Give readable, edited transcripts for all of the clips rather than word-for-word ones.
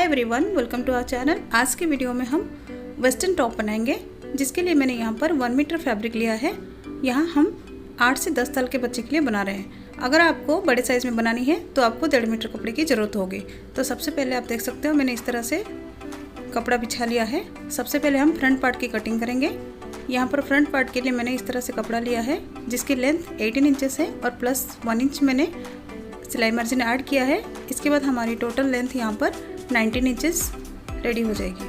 Everyone, welcome to our channel. आज के video में हम वेस्टर्न टॉप बनाएंगे, जिसके लिए मैंने यहाँ पर 1 मीटर फैब्रिक लिया है। यहाँ हम 8 से 10 साल के बच्चे के लिए बना रहे हैं। अगर आपको बड़े साइज़ में बनानी है तो आपको 1.5 मीटर कपड़े की ज़रूरत होगी। तो सबसे पहले आप देख सकते हो मैंने इस तरह से कपड़ा बिछा लिया है। सबसे पहले हम फ्रंट पार्ट की कटिंग करेंगे। यहाँ पर फ्रंट पार्ट के लिए मैंने इस तरह से कपड़ा लिया है, जिसकी लेंथ 18 इंचेस है और प्लस 1 इंच मैंने सिलाई मार्जिन ऐड किया है। इसके बाद हमारी टोटल लेंथ यहाँ पर 19 इंचेस रेडी हो जाएगी।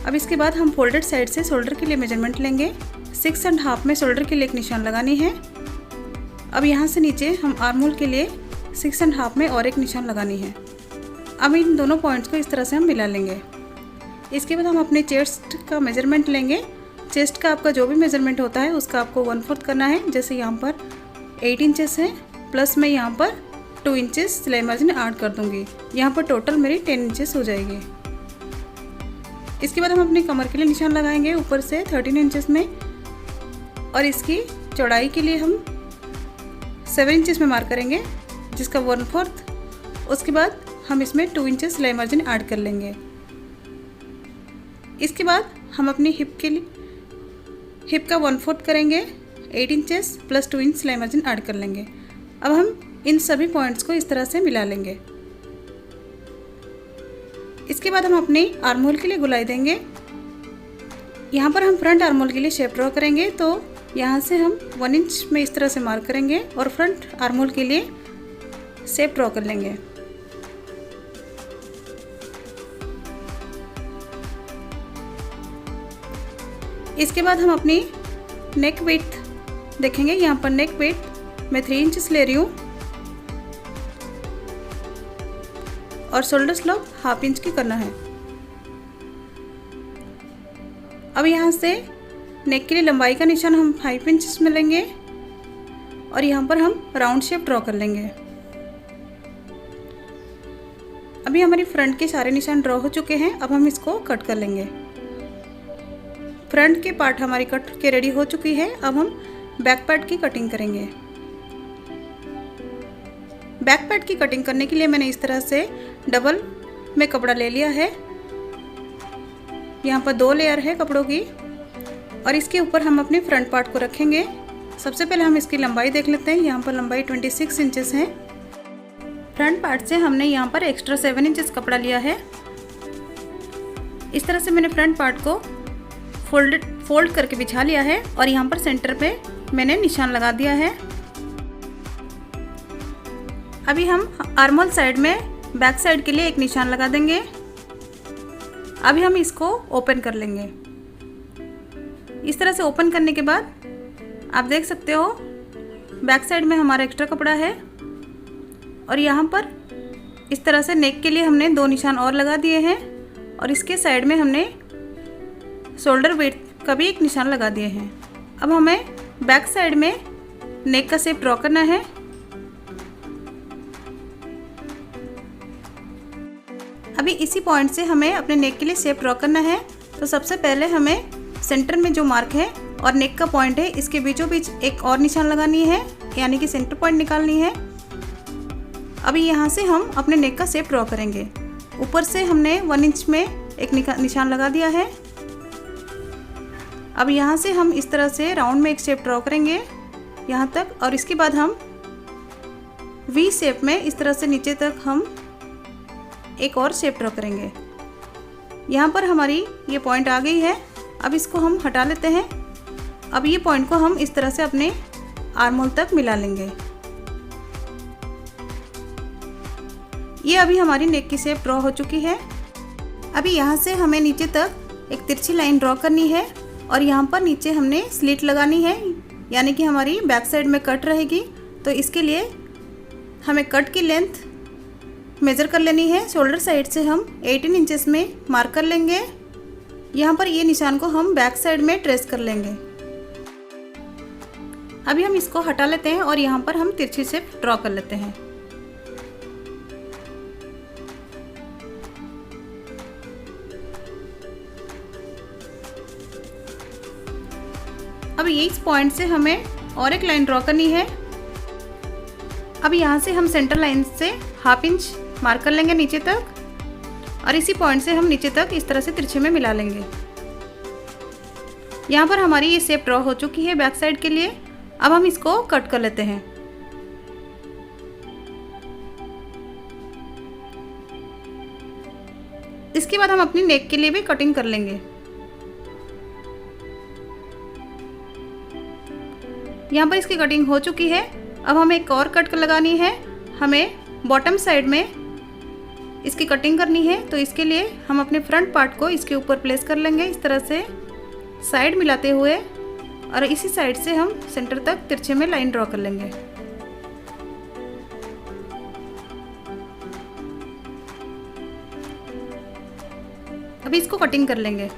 अब इसके बाद हम फोल्डेड साइड से शोल्डर के लिए मेजरमेंट लेंगे। 6.5 में शोल्डर के लिए एक निशान लगानी है। अब यहाँ से नीचे हम आर्महोल के लिए 6.5 में और एक निशान लगानी है। अब इन दोनों पॉइंट्स को इस तरह से हम मिला लेंगे। इसके बाद हम अपने चेस्ट का मेजरमेंट लेंगे। चेस्ट का आपका जो भी मेजरमेंट होता है उसका आपको 1/4 करना है। जैसे यहाँ पर 8 इंचेस है, प्लस मैं यहाँ पर 2 इंचेस सिलाई मार्जिन ऐड कर दूँगी। यहाँ पर टोटल मेरी 10 इंचेस हो जाएगी। इसके बाद हम अपनी कमर के लिए निशान लगाएंगे ऊपर से 13 इंचेस में, और इसकी चौड़ाई के लिए हम 7 इंचेस में मार्क करेंगे, जिसका 1/4। उसके बाद हम इसमें 2 इंचेस सिलाई मार्जिन ऐड कर लेंगे। इसके बाद हम अपनी हिप का 1/4 करेंगे, 8 इंचेस प्लस 2 इंच सिलाई मार्जिन ऐड कर लेंगे। अब हम इन सभी पॉइंट्स को इस तरह से मिला लेंगे। इसके बाद हम अपनी आर्महोल के लिए गुलाई देंगे। यहाँ पर हम फ्रंट आर्महोल के लिए शेप ड्रॉ करेंगे, तो यहाँ से हम 1 इंच में इस तरह से मार्क करेंगे और फ्रंट आर्महोल के लिए शेप ड्रॉ कर लेंगे। इसके बाद हम अपनी नेक विड्थ देखेंगे। यहाँ पर नेक विड्थ मैं 3 इंचेस ले रही हूँ और शोल्डर स्लोप 1/2 इंच की करना है। अब यहाँ से नेक के लिए लंबाई का निशान हम 5 इंचेस में लेंगे और यहाँ पर हम राउंड शेप ड्रॉ कर लेंगे। अभी हमारी फ्रंट के सारे निशान ड्रॉ हो चुके हैं। अब हम इसको कट कर लेंगे। फ्रंट के पार्ट हमारी कट के रेडी हो चुकी है। अब हम बैक पार्ट की कटिंग करेंगे। बैक पार्ट की कटिंग करने के लिए मैंने इस तरह से डबल में कपड़ा ले लिया है। यहाँ पर 2 लेयर है कपड़ों की, और इसके ऊपर हम अपने फ्रंट पार्ट को रखेंगे। सबसे पहले हम इसकी लंबाई देख लेते हैं। यहाँ पर लंबाई 26 इंचेस है। फ्रंट पार्ट से हमने यहाँ पर एक्स्ट्रा 7 इंचेस कपड़ा लिया है। इस तरह से मैंने फ्रंट पार्ट को फोल्ड करके बिछा लिया है और यहाँ पर सेंटर पे मैंने निशान लगा दिया है। अभी हम आर्महोल साइड में बैक साइड के लिए एक निशान लगा देंगे। अभी हम इसको ओपन कर लेंगे। इस तरह से ओपन करने के बाद आप देख सकते हो बैक साइड में हमारा एक्स्ट्रा कपड़ा है, और यहाँ पर इस तरह से नेक के लिए हमने 2 निशान और लगा दिए हैं, और इसके साइड में हमने शोल्डर विड्थ का भी एक निशान लगा दिए हैं। अब हमें बैक साइड में नेक का शेप ड्रॉ करना है। अभी इसी पॉइंट से हमें अपने नेक के लिए शेप ड्रॉ करना है। तो सबसे पहले हमें सेंटर में जो मार्क है और नेक का पॉइंट है, इसके बीचों बीच एक और निशान लगानी है, यानी कि सेंटर पॉइंट निकालनी है। अभी यहाँ से हम अपने नेक का शेप ड्रॉ करेंगे। ऊपर से हमने 1 इंच में एक निशान लगा दिया है। अब यहाँ से हम इस तरह से राउंड में एक शेप ड्रॉ करेंगे यहाँ तक, और इसके बाद हम वी शेप में इस तरह से नीचे तक हम एक और शेप ड्रॉ करेंगे। यहाँ पर हमारी ये पॉइंट आ गई है। अब इसको हम हटा लेते हैं। अब ये पॉइंट को हम इस तरह से अपने आर्महोल तक मिला लेंगे। ये अभी हमारी नेक की शेप ड्रॉ हो चुकी है। अभी यहाँ से हमें नीचे तक एक तिरछी लाइन ड्रॉ करनी है, और यहाँ पर नीचे हमने स्लिट लगानी है, यानी कि हमारी बैक साइड में कट रहेगी। तो इसके लिए हमें कट की लेंथ मेज़र कर लेनी है। शोल्डर साइड से हम 18 इंचेस में मार्क कर लेंगे। यहाँ पर ये निशान को हम बैक साइड में ट्रेस कर लेंगे। अभी हम इसको हटा लेते हैं और यहाँ पर हम तिरछी शेप ड्रॉ कर लेते हैं। अब इस पॉइंट से हमें और एक लाइन ड्रॉ करनी है। अब यहाँ से हम सेंटर लाइन से 1/2 इंच मार्क कर लेंगे नीचे तक, और इसी पॉइंट से हम नीचे तक इस तरह से तिरछे में मिला लेंगे। यहाँ पर हमारी ये शेप ड्रॉ हो चुकी है बैक साइड के लिए। अब हम इसको कट कर लेते हैं। इसके बाद हम अपनी नेक के लिए भी कटिंग कर लेंगे। यहाँ पर इसकी कटिंग हो चुकी है। अब हमें एक और कट लगानी है। हमें बॉटम साइड में इसकी कटिंग करनी है, तो इसके लिए हम अपने फ्रंट पार्ट को इसके ऊपर प्लेस कर लेंगे इस तरह से साइड मिलाते हुए, और इसी साइड से हम सेंटर तक तिरछे में लाइन ड्रॉ कर लेंगे। अभी इसको कटिंग कर लेंगे।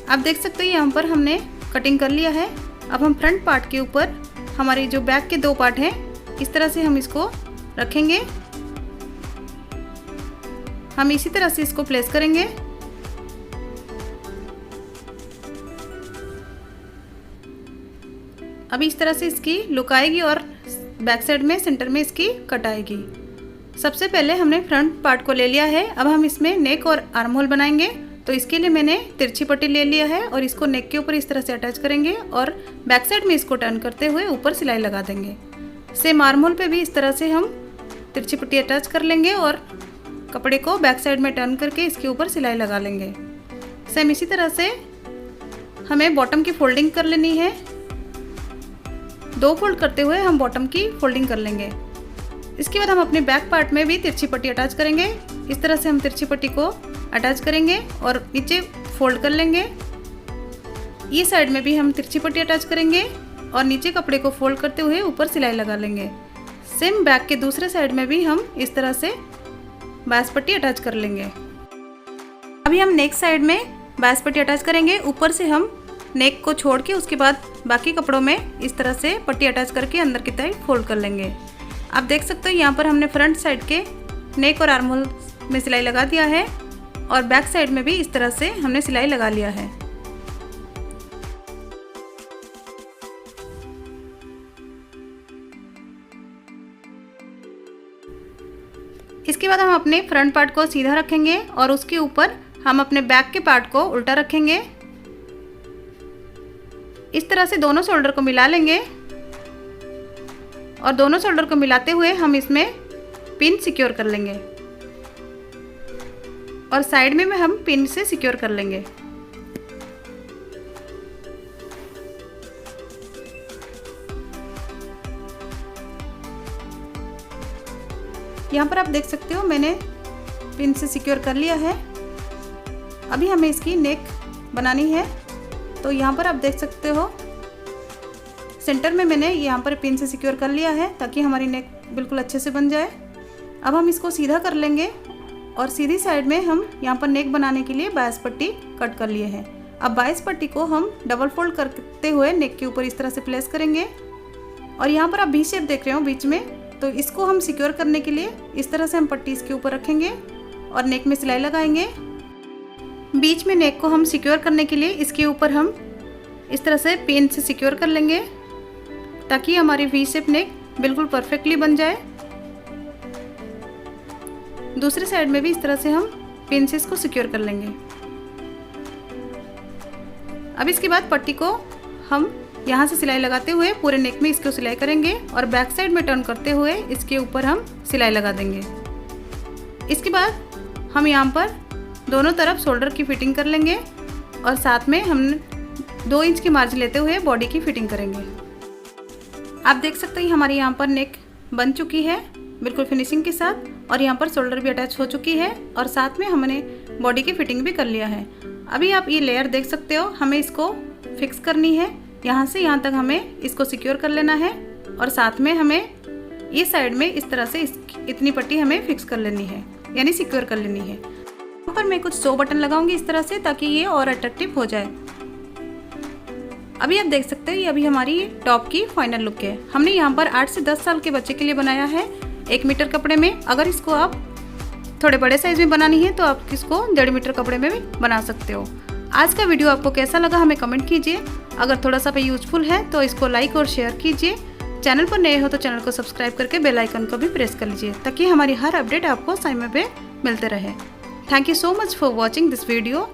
आप देख सकते हैं यहाँ पर हमने कटिंग कर लिया है। अब हम फ्रंट पार्ट के ऊपर हमारे जो बैक के दो पार्ट हैं इस तरह से हम इसको रखेंगे। हम इसी तरह से इसको प्लेस करेंगे। अभी इस तरह से इसकी लुक आएगी और बैक साइड में सेंटर में इसकी कट आएगी। सबसे पहले हमने फ्रंट पार्ट को ले लिया है। अब हम इसमें नेक और आर्म होल बनाएंगे, तो इसके लिए मैंने तिरछी पट्टी ले लिया है और इसको नेक के ऊपर इस तरह से अटैच करेंगे और बैक साइड में इसको टर्न करते हुए ऊपर सिलाई लगा देंगे। सेम आर्म होल पे भी इस तरह से हम तिरछी पट्टी अटैच कर लेंगे और कपड़े को बैक साइड में टर्न करके इसके ऊपर सिलाई लगा लेंगे। सेम इसी तरह से हमें बॉटम की फोल्डिंग कर लेनी है। 2 फोल्ड करते हुए हम बॉटम की फोल्डिंग कर लेंगे। इसके बाद हम अपने बैक पार्ट में भी तिरछी पट्टी अटैच करेंगे। इस तरह से हम तिरछी पट्टी को अटैच करेंगे और नीचे फोल्ड कर लेंगे। ये साइड में भी हम तिरछी पट्टी अटैच करेंगे और नीचे कपड़े को फोल्ड करते हुए ऊपर सिलाई लगा लेंगे। सेम बैक के दूसरे साइड में भी हम इस तरह से बैस पट्टी अटैच कर लेंगे। अभी हम नेक साइड में बैस पट्टी अटैच करेंगे। ऊपर से हम नेक को छोड़ के उसके बाद बाकी कपड़ों में इस तरह से पट्टी अटैच करके अंदर की तरफ फोल्ड कर लेंगे। आप देख सकते हो यहाँ पर हमने फ्रंट साइड के नेक और आर्म होल में सिलाई लगा दिया है और बैक साइड में भी इस तरह से हमने सिलाई लगा लिया है। इसके बाद हम अपने फ्रंट पार्ट को सीधा रखेंगे और उसके ऊपर हम अपने बैक के पार्ट को उल्टा रखेंगे। इस तरह से दोनों शोल्डर को मिला लेंगे और दोनों शोल्डर को मिलाते हुए हम इसमें पिन सिक्योर कर लेंगे और साइड में हम पिन से सिक्योर कर लेंगे। यहाँ पर आप देख सकते हो मैंने पिन से सिक्योर कर लिया है। अभी हमें इसकी नेक बनानी है, तो यहाँ पर आप देख सकते हो सेंटर में मैंने यहाँ पर पिन से सिक्योर कर लिया है ताकि हमारी नेक बिल्कुल अच्छे से बन जाए। अब हम इसको सीधा कर लेंगे और सीधी साइड में हम यहाँ पर नेक बनाने के लिए 22 पट्टी कट कर लिए हैं। अब 22 पट्टी को हम डबल फोल्ड करते हुए नेक के ऊपर इस तरह से प्लेस करेंगे और यहाँ पर आप वी शेप देख रहे हो बीच में, तो इसको हम सिक्योर करने के लिए इस तरह से हम पट्टी इसके ऊपर रखेंगे और नेक में सिलाई लगाएंगे। बीच में नेक को हम सिक्योर करने के लिए इसके ऊपर हम इस तरह से पिन से सिक्योर कर लेंगे ताकि हमारी वी शेप नेक बिल्कुल परफेक्टली बन जाए। दूसरी साइड में भी इस तरह से हम पिन से इसको सिक्योर कर लेंगे। अब इसके बाद पट्टी को हम यहाँ से सिलाई लगाते हुए पूरे नेक में इसको सिलाई करेंगे और बैक साइड में टर्न करते हुए इसके ऊपर हम सिलाई लगा देंगे। इसके बाद हम यहाँ पर दोनों तरफ शोल्डर की फिटिंग कर लेंगे और साथ में हम 2 इंच की मार्जिन लेते हुए बॉडी की फिटिंग करेंगे। आप देख सकते हैं हमारी यहाँ पर नेक बन चुकी है बिल्कुल फिनिशिंग के साथ, और यहाँ पर शोल्डर भी अटैच हो चुकी है और साथ में हमने बॉडी की फिटिंग भी कर लिया है। अभी आप ये लेयर देख सकते हो, हमें इसको फिक्स करनी है। यहाँ से यहाँ तक हमें इसको सिक्योर कर लेना है और साथ में हमें ये साइड में इस तरह से इतनी पट्टी हमें फिक्स कर लेनी है, यानी सिक्योर कर लेनी है। यहाँ पर मैं कुछ 100 बटन लगाऊंगी इस तरह से ताकि ये और अट्रैक्टिव हो जाए। अभी आप देख सकते हैं ये अभी हमारी टॉप की फाइनल लुक है। हमने यहाँ पर 8 से 10 साल के बच्चे के लिए बनाया है 1 मीटर कपड़े में। अगर इसको आप थोड़े बड़े साइज में बनानी है तो आप इसको 1.5 मीटर कपड़े में भी बना सकते हो। आज का वीडियो आपको कैसा लगा हमें कमेंट कीजिए। अगर थोड़ा सा भी यूजफुल है तो इसको लाइक और शेयर कीजिए। चैनल पर नए हो तो चैनल को सब्सक्राइब करके बेल आइकन को भी प्रेस कर लीजिए ताकि हमारी हर अपडेट आपको समय पे मिलते रहे। Thank you so much for watching this video.